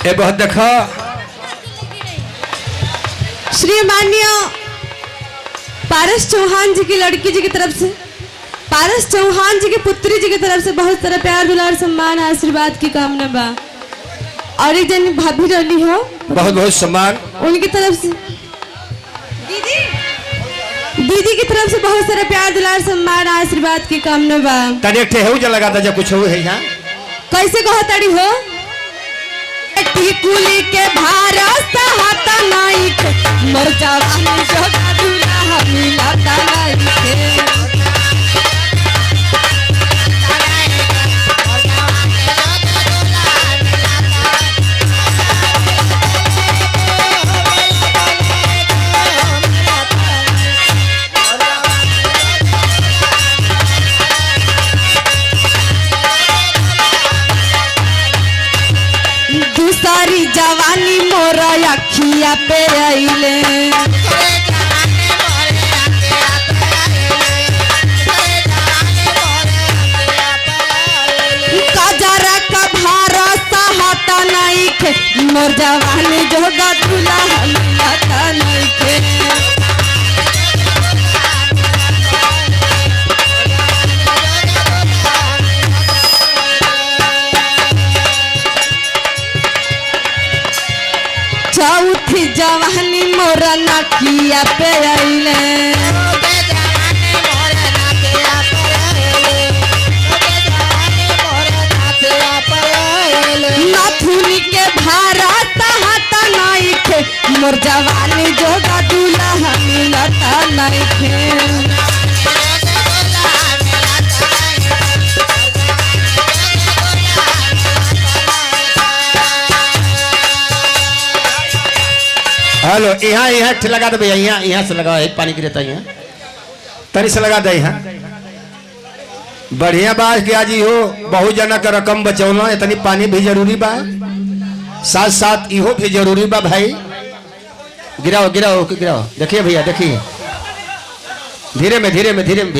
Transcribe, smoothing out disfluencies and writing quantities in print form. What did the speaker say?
ए बहुत देखो श्री माननीय पारस चौहान जी की लड़की जी की तरफ से, पारस चौहान जी की पुत्री जी की तरफ से बहुत सारा प्यार दुलार सम्मान आशीर्वाद की कामना बा। और एक जन भाभी रही हो, बहुत बहुत सम्मान उनकी तरफ से दीदी की तरफ से बहुत सारा प्यार दुलार सम्मान आशीर्वाद की कामना बा। तने एक ठे जो लगा था जब कुछ हो है यहाँ कैसे कहो तड़ी हो कुली के भारत हाथ नाई के मर जावानी जोगा दूल्हा मिलता नाई के। दूसरी जवानी मोरा अखिया पे आइले कजरा का भरोसा हाथा नहीं खे मोर जवानी जोगा दूल्हा मिलता नहीं खे। चौथी जवानी मोरा नकिया पे आइले नथुनी के भारत हाथ नहीं खे मोर जवानी जोगा दूल्हा मिलता नहीं खे। हेलो यहाँ यहाँ ठे लगा दे भैया, यहाँ यहाँ से लगा है पानी गिरता यहाँ तनी से लगा दे यहाँ। बढ़िया बात किया जी हो, बहुत जना का रकम बचौना, इतनी पानी भी जरूरी बा, साथ साथ इहो भी जरूरी बा भाई। गिराओ गिराओ गिराओ, देखिए भैया देखिए, धीरे में धीरे में धीरे में।